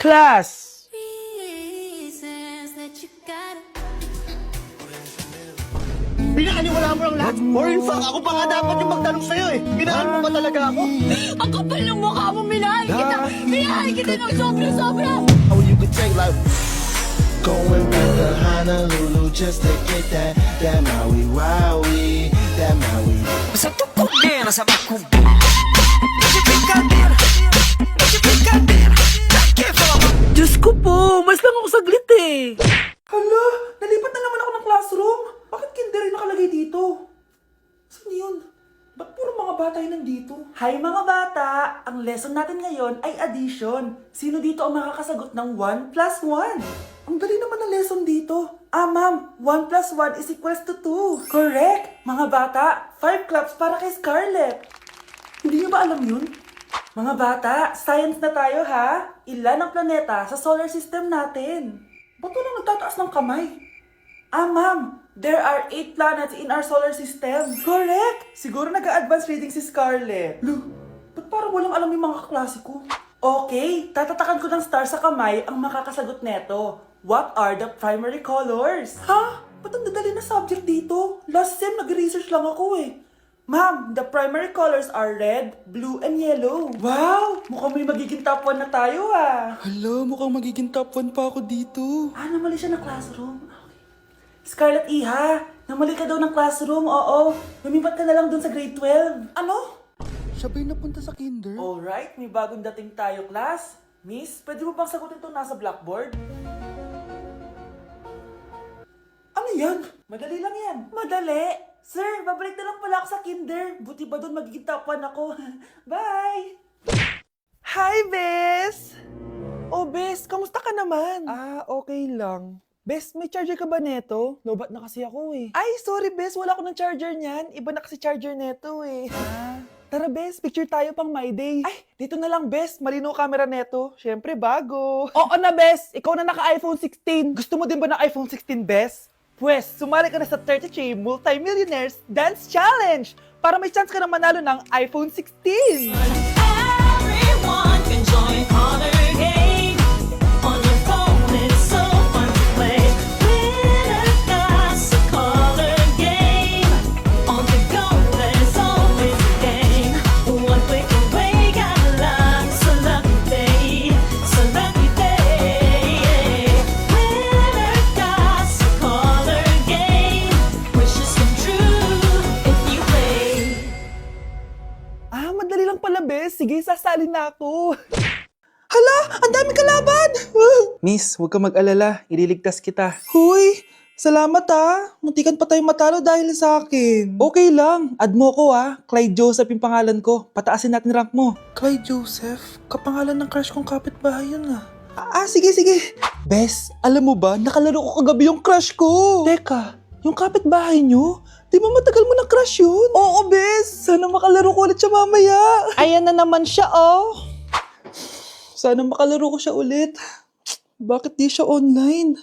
Class! Pinakaniwala mo lang lahat. Or in fact, ako pa nga dapat yung magtanong sa'yo eh. Ginaan mo ba talaga ako? Ang kapal ng mukha mo, minahal kita! Minahal kita ng sobra-sobra! How you could take like... Going back to Honolulu just to get that Maui Wowie, that Maui. Sa tukod din, sa bakog. Brincadeira, brincadeira. Diyos ko po, mas lang ako saglit eh. Hala, nalipat na naman ako ng classroom. Bakit kinder yung nakalagay dito? Saan yun? Ba't puro mga bata yun nandito? Hi mga bata! Ang lesson natin ngayon ay addition. Sino dito ang makakasagot ng 1 plus 1? Ang dali naman ng lesson dito. Ah ma'am, 1 plus 1 is equals to 2. Correct! Mga bata, 5 claps para kay Scarlett. Hindi niyo ba alam yun? Mga bata, science na tayo ha? Ilan ang planeta sa solar system natin? Ba't walang nagtataas ng kamay? Ah, ma'am, there are 8 planets in our solar system. Correct! Siguro nag-a-advance reading si Scarlett. Lo, ba't parang walang alam yung mga kaklase ko? Okay, tatatakan ko ng star sa kamay ang makakasagot neto. What are the primary colors? Ha? Ba't ang dadali na subject dito? Last sem, nag-research lang ako eh. Ma'am, the primary colors are red, blue, and yellow. Wow! Mukhang may magiging top 1 na tayo ah. Hala, mukhang magiging top 1 pa ako dito. Ah, namali siya ng classroom. Okay. Scarlett Iha, namali ka daw ng classroom, oo. Lumipat ka na lang dun sa grade 12. Ano? Siya ba'y napunta sa kinder? Alright, may bagong dating tayo, class. Miss, pwede mo bang sagutin itong nasa blackboard? Ano yan? Madali lang yan. Madali? Sir, babalik na lang pala ako sa kinder. Buti ba doon magiging top 1 ako? Bye! Hi, Bes! Oh, Bes, kamusta ka naman? Ah, okay lang. Bes, may charger ka ba neto? Lobat na kasi ako eh. Ay, sorry Bes, wala ko ng charger niyan. Iba na kasi charger neto eh. Ah, tara Bes, picture tayo pang My Day. Ay, dito na lang Bes, malino camera neto. Syempre bago. Oo na Bes, ikaw na naka-iPhone 16. Gusto mo din ba ng iPhone 16 Bes? Pwes, sumali ka na sa 33 Multi-Millionaires Dance Challenge para may chance ka na manalo ng iPhone 16. Everyone can join color game. On your phone, it's so fun to play. Winner got a color game. On the go, there's always a game. One click away, got a lot. So lucky day, so lucky day. Winner got a color game. Wishes come true if you play. Ah, madali lang pala, Bes. Sige, sasali na ako. Hala, ang dami kalaban! Miss, huwag ka mag-alala. Ililigtas kita. Huy, salamat ah. Muntikan pa tayo matalo dahil sa akin. Okay lang. Add mo ko Clyde Joseph yung pangalan ko. Pataasin natin rank mo. Clyde Joseph? Kapangalan ng crush kong kapitbahay yun ah. Sige, sige. Bes, alam mo ba, nakalaro ko kagabi yung crush ko. Teka, yung kapitbahay nyo? Di ba matagal mo ng crush yun? Oo, Bes. Sana makalaro ko ulit siya mamaya. Ayan na naman siya, oh. Sana makalaro ko siya ulit. Bakit di siya online?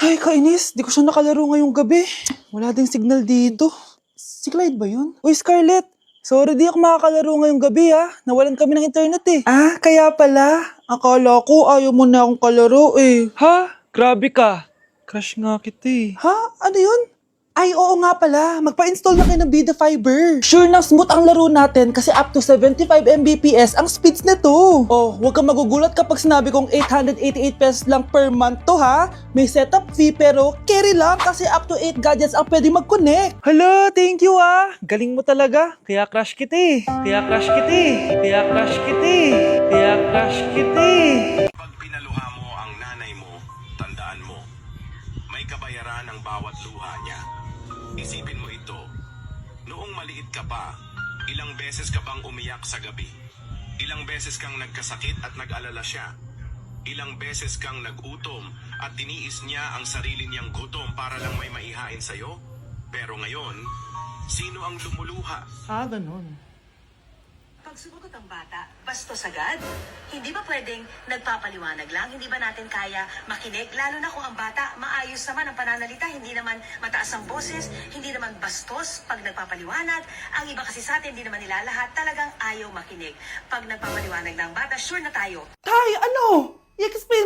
Ay, kainis. Di ko siya nakalaro ngayong gabi. Wala ding signal dito. Si Clyde ba yun? Uy, Scarlett. Sorry, di ako makakalaro ngayong gabi, Nawalan kami ng internet, eh. Ah, kaya pala. Akala ko ayaw mo na akong kalaro eh. Ha? Grabe ka. Crush nga kita, eh. Ha? Ano yun? Ay, oo nga pala. Magpa-install na kayo ng Bida Fiber. Sure na smooth ang laro natin kasi up to 75 Mbps ang speeds nito. Oh, huwag kang magugulat kapag sinabi kong 888 pesos lang per month to, ha? May setup fee pero carry lang kasi up to 8 gadgets ang pwede mag-connect. Hala, thank you, Galing mo talaga. Kaya crush kita, eh. Kaya crush kita, eh. Kaya crush kita, eh. Kaya crush kita, eh. Pag pinaluha mo ang nanay mo, tandaan mo, may kabayaran ang bawat luha niya. Isipin mo ito, noong maliit ka pa, ilang beses ka bang umiyak sa gabi? Ilang beses kang nagkasakit at nag-alala siya? Ilang beses kang nagutom at tiniis niya ang sarili niyang gutom para lang may maihain sa'yo? Pero ngayon, sino ang lumuluha? Ah, ganun. Pag sumagot ang bata, bastos agad? Hindi ba pwedeng nagpapaliwanag lang? Hindi ba natin kaya makinig? Lalo na kung ang bata, maayos naman ang pananalita, hindi naman mataas ang boses, hindi naman bastos pag nagpapaliwanag. Ang iba kasi sa atin, hindi naman nila lahat talagang ayaw makinig. Pag nagpapaliwanag ng bata, sure na tayo. Tay, ano? I-explain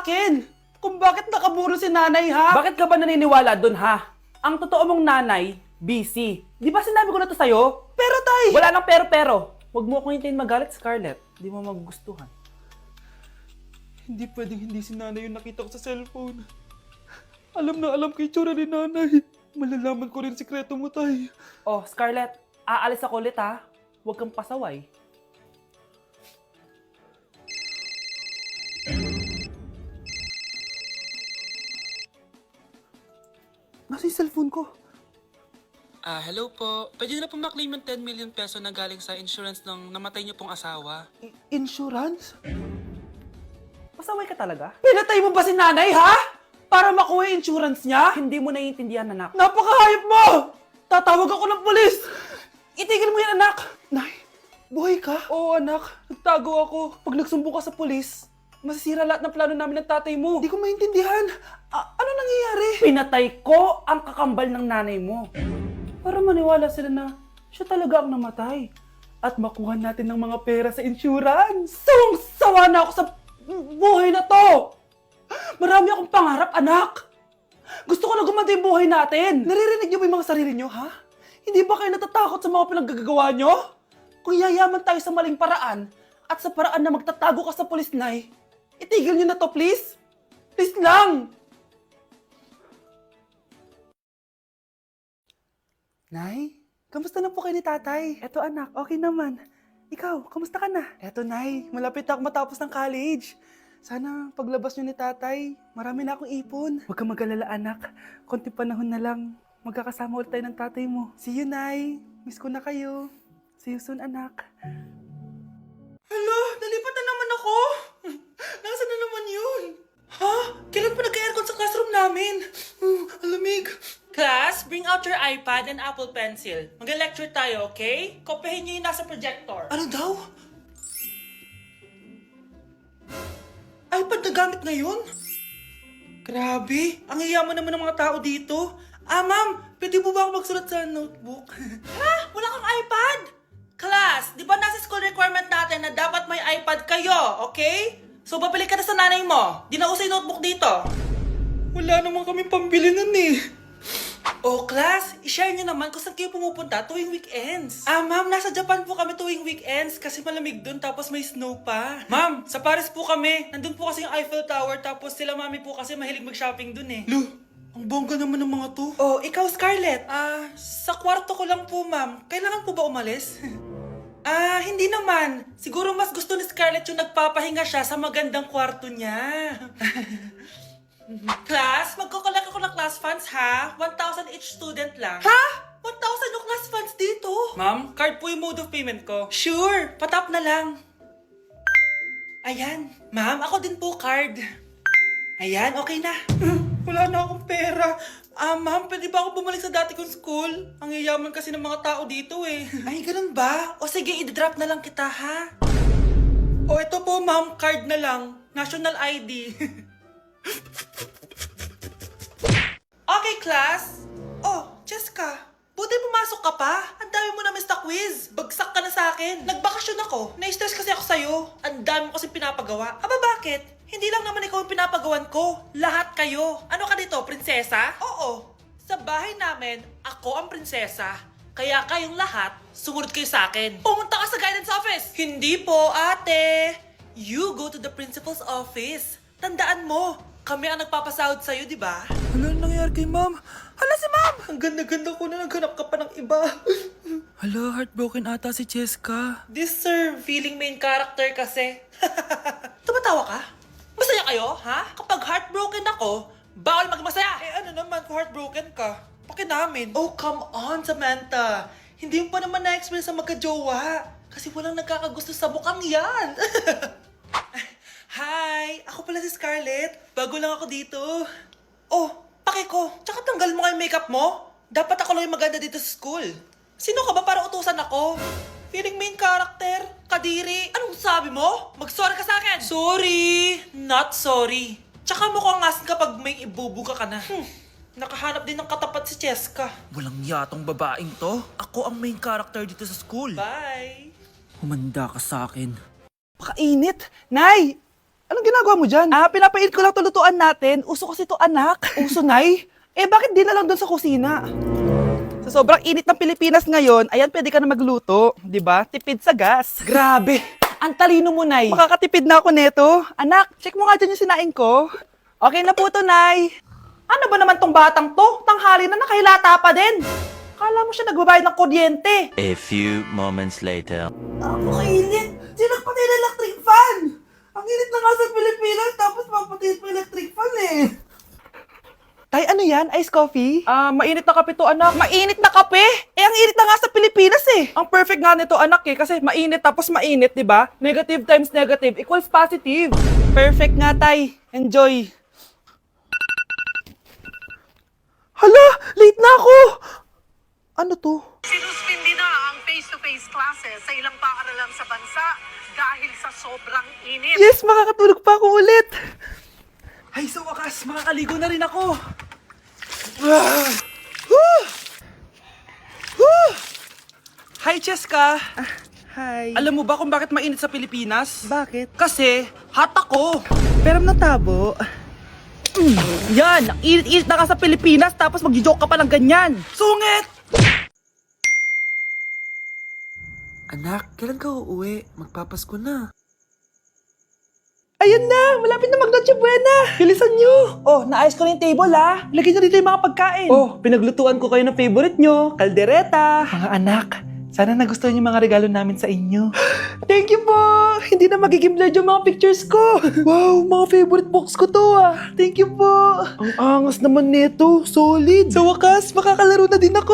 akin kung bakit nakaburo si nanay, ha? Bakit ka ba naniniwala dun, ha? Ang totoo mong nanay, busy. Di ba sinabi ko na to sa'yo? Pero tay! Wala nang pero. Huwag mo akong hintayin magalit, Scarlett. Di mo magugustuhan. Hindi pwedeng hindi si nanay yung nakita ko sa cellphone. Alam na alam kay tsura ni nanay. Malalaman ko rin sikreto mo, tay. Oh, Scarlett, aalis ako ulit, ha? Huwag kang pasaway. Nasa yung cellphone ko. Hello po. Pwede na po maklaim yung 10 million peso na galing sa insurance ng namatay niyo pong asawa. Insurance? Pasaway ka talaga? Pinatay mo ba si nanay, ha? Para makuha yung insurance niya? Hindi mo naiintindihan, anak. Napakahayop mo! Tatawag ako ng polis! Itigil mo yan, anak! Nay, buhay ka? Oo, anak. Nagtago ako. Pag nagsumbong ka sa polis, masisira lahat ng plano namin ng tatay mo. Hindi ko maintindihan. Ano nangyayari? Pinatay ko ang kakambal ng nanay mo. Para maniwala sila na siya talaga ang namatay. At makuha natin ng mga pera sa insurance. Sawang-sawa na ako sa buhay na to. Marami akong pangarap, anak. Gusto ko na gumanda yung buhay natin. Naririnig niyo ba yung mga sarili niyo, ha? Hindi ba kayo natatakot sa mga pinaggagawa niyo? Kung yayaman tayo sa maling paraan at sa paraan na magtatago ka sa pulis, Nay, itigil niyo na to, please. Please lang. Nay, kamusta na po kayo ni tatay? Eto anak, okay naman. Ikaw, kamusta ka na? Eto Nay, malapit ako matapos ng college. Sana paglabas niyo ni tatay, marami na akong ipon. Huwag kang mag-alala anak, konti panahon na lang. Magkakasama ulit tayo ng tatay mo. See you, Nay. Miss ko na kayo. See you soon, anak. Hala, nalipat na naman ako. Nasaan na naman yun? Ha? Kailan pa nagka-aircon sa classroom namin? Alamig. Class, bring out your iPad and Apple Pencil. Mag-lecture tayo, okay? Kopyahin niyo yung nasa projector. Ano daw? iPad na gamit ngayon? Grabe, ang yayaman naman ng mga tao dito. Ma'am, pwede mo ba ako magsulat sa notebook? Ha? Wala kang iPad? Class, di ba nasa school requirement natin na dapat may iPad kayo, okay? So, babalik ka na sa nanay mo. Di na uso yung notebook dito. Wala naman kami pambili nun eh. Oh, class, i-share nyo naman kung saan kayo pumupunta tuwing weekends. Ma'am, nasa Japan po kami tuwing weekends kasi malamig dun tapos may snow pa. Ma'am, sa Paris po kami. Nandun po kasi yung Eiffel Tower tapos sila mami po kasi mahilig mag-shopping dun eh. Lu, ang bongga naman ng mga to. Oh, ikaw Scarlett. Sa kwarto ko lang po, ma'am. Kailangan po ba umalis? Hindi naman. Siguro mas gusto ni Scarlett yung nagpapahinga siya sa magandang kwarto niya. Class, magkukulak ako ng class funds ha. 1,000 each student lang. Ha? 1,000 yung class funds dito? Ma'am, card po yung mode of payment ko. Sure, patap na lang. Ayan. Ma'am, ako din po card. Ayan, okay na. Wala na akong pera. Ma'am, pwede ba ako bumalik sa dati kong school? Ang yayaman kasi ng mga tao dito eh. Ay, ganun ba? O sige, i-drop na lang kita ha. O ito po ma'am, card na lang. National ID. Okay, class. Oh, Jessica. Buti pumasok ka pa. Ang dami mo na miss na quiz. Bagsak ka na sa akin. Nagbakasyon ako. Na-stress kasi ako sa'yo. Ang dami mo kasi pinapagawa. Aba, bakit? Hindi lang naman ikaw yung pinapagawan ko. Lahat kayo. Ano ka dito, prinsesa? Oo. Sa bahay namin, ako ang prinsesa. Kaya kayong lahat, sumunod kayo sa akin. Pumunta ka sa guidance office. Hindi po, ate. You go to the principal's office. Tandaan mo, kami ang nagpapasahod sa'yo, di ba? Ano nangyayari kay ma'am? Hala si ma'am! Ang ganda-ganda ko na naghanap ka pa ng iba. Hala, heartbroken ata si Jessica. This sir, feeling main character kasi. Tumatawa ka? Masaya kayo, ha? Kapag heartbroken ako, bawal maging masaya. Ano naman kung heartbroken ka? Paki namin. Oh, come on, Samantha. Hindi mo pa naman na-experience sa magka-jowa. Kasi walang nagkakagusto sa mukhang yan. Hi! Ako pala si Scarlett. Bago lang ako dito. Oh, paki ko. Tsaka tanggal mo nga yung makeup mo. Dapat ako lang yung maganda dito sa school. Sino ka ba para utusan ako? Feeling main character? Kadiri? Anong sabi mo? Mag-sorry ka sa akin! Sorry! Not sorry. Tsaka mukhang asin kapag may ibubuga ka na. Nakahanap din ng katapat si Cheska. Walang yatong babaeng to. Ako ang main character dito sa school. Bye! Humanda ka sa akin. Pakainit! Nay! Anong ginagawa mo dyan? Pinapainit ko lang tulutuan natin. Uso kasi to, anak. Uso, Nay? Bakit di na lang doon sa kusina? Sa sobrang init ng Pilipinas ngayon, ayan, pwede ka na magluto. Di ba? Tipid sa gas. Grabe! Ang talino mo, Nay. Makakatipid na ako neto. Anak, check mo nga dyan yung sinaing ko. Okay na po to, Nay. Ano ba naman tong batang to? Tanghali na nakahilata pa din. Kala mo siya nagbabayad ng kuryente. A few moments later. Napakainit! Sinakpatay na electric fan! Ang init na nga sa Pilipinas, tapos papatayin pa electric fan eh. Tay, ano yan? Ice coffee? Mainit na kape to, anak. Mainit na kape? Ang init na nga sa Pilipinas eh. Ang perfect nga nito, anak kasi mainit tapos mainit, di ba? Negative times negative equals positive. Perfect nga, Tay. Enjoy. Hala, late na ako. Ano to? Sinuspindi na ang face-to-face classes sa ilang paaralan sa bansa dahil sa sobrang init. Yes, makakatulog pa ako ulit. Ay, sa wakas, makakaligo na rin ako. Hi, Cheska. Hi. Alam mo ba kung bakit mainit sa Pilipinas? Bakit? Kasi, hot ako. Pero natabo. Yan, ang init-init na ka sa Pilipinas tapos mag-joke ka pa ng ganyan. Sungit! Anak, kailan ka uuwi? Magpapasko na. Ayun na, malapit na mag-Noche Buena. Bilisan nyo. Oh, naayos ko na yung table ha. Lagyan nyo dito yung mga pagkain. Oh, pinaglutuan ko kayo ng favorite nyo, kaldereta. Mga anak, sana nagustuhan yung mga regalo namin sa inyo. Thank you po. Hindi na magiging blurred yung mga pictures ko. Wow, mga favorite box ko to ah. Thank you po. Ang angas naman nito, solid. Sa wakas, makakalaro na din ako.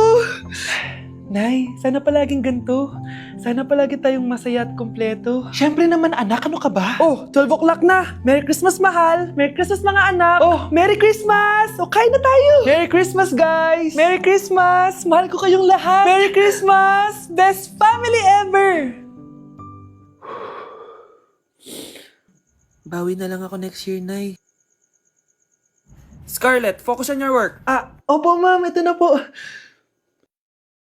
Nay, sana palaging ganito. Sana palagi tayong masaya at kompleto. Siyempre naman anak, ano ka ba? Oh, 12 o'clock na. Merry Christmas, mahal. Merry Christmas, mga anak. Oh, Merry Christmas. O, kain na tayo. Merry Christmas, guys. Merry Christmas. Mahal ko kayong lahat. Merry Christmas. Best family ever. Bawi na lang ako next year, Nay. Scarlett, focus on your work. Opo ma'am, ito na po.